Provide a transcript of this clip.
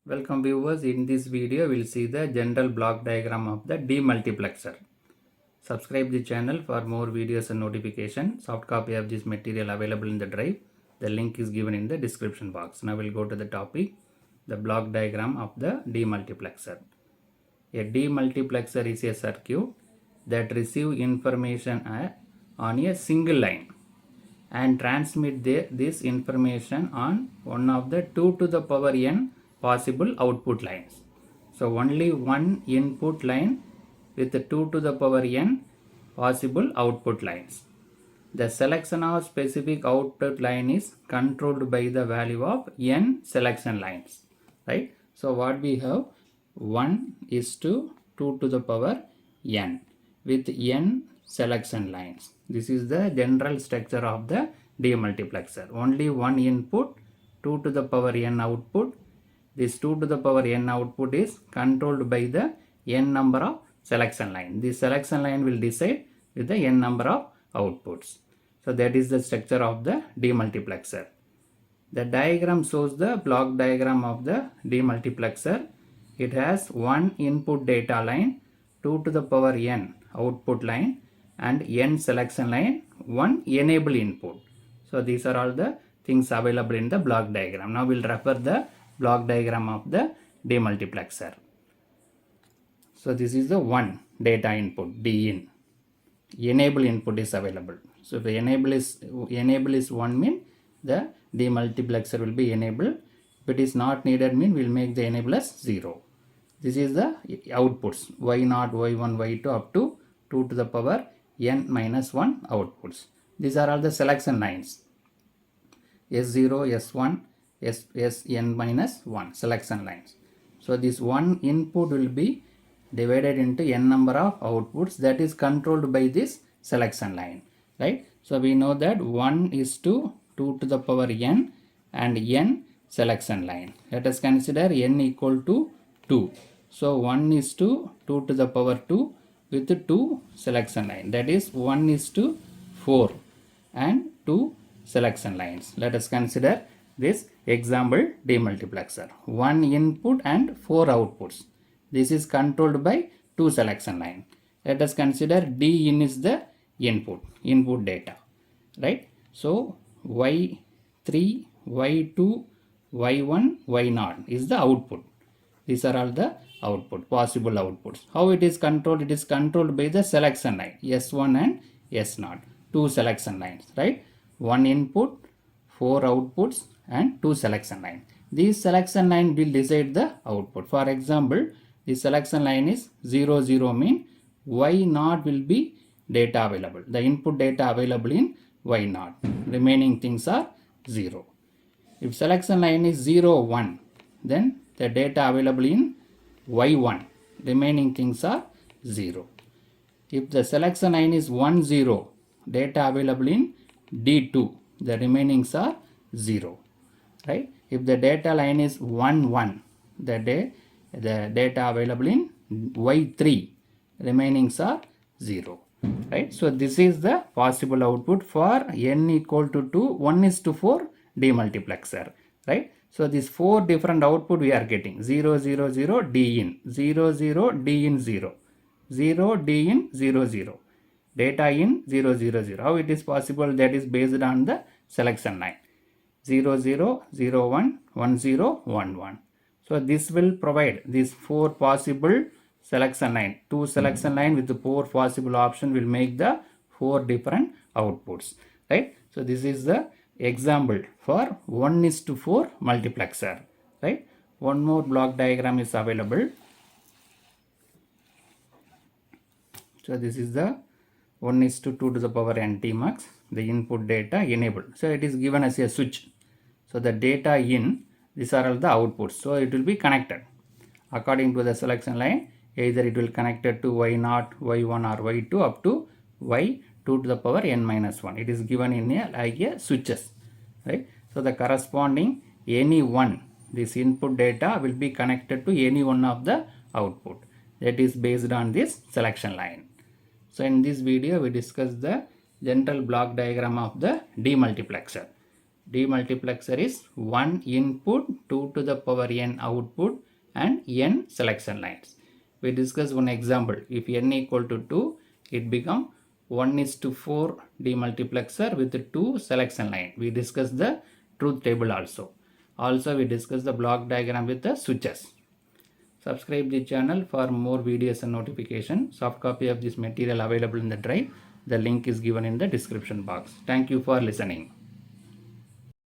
Welcome viewers, in this video we will see the general block diagram of the demultiplexer. Subscribe the channel for more videos and notification. Soft copy of this material available in the drive. The link is given in the description box. Now we'll go to the topic, the block diagram of the demultiplexer. A demultiplexer is a circuit that receives information on a single line and transmit this information on one of the 2 to the power n possible output lines. So only one input line with 2 to the power n possible output lines. The selection of specific output line is controlled by the value of n selection lines, right? So what we have, 1 is to 2 to the power n with n selection lines. This is the general structure of the demultiplexer. Only one input, 2 to the power n output. This 2 to the power n output is controlled by the n number of selection line. This selection line will decide with the n number of outputs. So that is the structure of the demultiplexer. The diagram shows the block diagram of the demultiplexer. It has one input data line, 2 to the power n output line, and n selection line, one enable input. So these are all the things available in the block diagram. Now we'll refer the block diagram of the demultiplexer. So this is the one data input, D in. Enable input is available. So if the enable is 1 mean the demultiplexer will be enabled. If it is not needed mean we'll make the enable as 0. This is the outputs, y0, y1, y2 up to 2 to the power n minus 1 outputs. These are all the selection lines. S0, S1, Sn minus 1 selection lines. So this one input will be divided into n number of outputs that is controlled by this selection line, right? So we know that 1 is to 2 to the power n and n selection line. Let us consider n equal to 2. So 1 is to 2 to the power 2 with 2 selection line. That is 1 is to 4 and 2 selection lines. Let us consider this example demultiplexer. 1 input and 4 outputs. This is controlled by 2 selection line. Let us consider D in is the input data, right? So Y3, Y2, Y1, Y0 is the output. These are all the output, possible outputs. How it is controlled? It is controlled by the selection line, S1 and S0, 2 selection lines, right? 1 input, 4 outputs and 2 selection line. These selection line will decide the output. For example, the selection line is 0, 0 mean Y0 will be data available. The input data available in Y0. Remaining things are 0. If selection line is 0, 1, then the data available in Y1. Remaining things are 0. If the selection line is 1, 0, data available in D2. The remainings are 0. Right? If the data line is 1, 1, the data available in Y3. Remainings are 0. Right? So this is the possible output for n equal to 2, 1 is to 4 demultiplexer. Right? So these 4 different output we are getting 0, 0, 0, D in, 0, 0, D in 0, 0, D in 0, 0, data in 0, 0, 0. How it is possible? That is based on the selection line 0, 0, 0, 1, 1, 0, 1, 1. So this will provide these 4 possible selection line. 2 selection line with the 4 possible option will make the 4 different outputs, right? So this is the example for 1 is to 4 multiplexer, right? One more block diagram is available. So this is the 1 is to 2 to the power n Tmax, the input data enabled. So it is given as a switch. So the data in, these are all the outputs. So it will be connected according to the selection line. Either it will connected to Y0, Y1 or Y2 up to Y2 to the power n minus 1. It is given in a like a switches, right? So the corresponding any one, this input data will be connected to any one of the output. That is based on this selection line. So in this video we discussed the general block diagram of the demultiplexer. Demultiplexer is 1 input, 2 to the power n output and n selection lines. We discussed one example. If n equal to 2, it become 1:4 demultiplexer with 2 selection line. We discussed the truth table also. Also we discussed the block diagram with the switches. Subscribe the channel for more videos and notification. Soft copy of this material available in the drive. The link is given in the description box. Thank you for listening.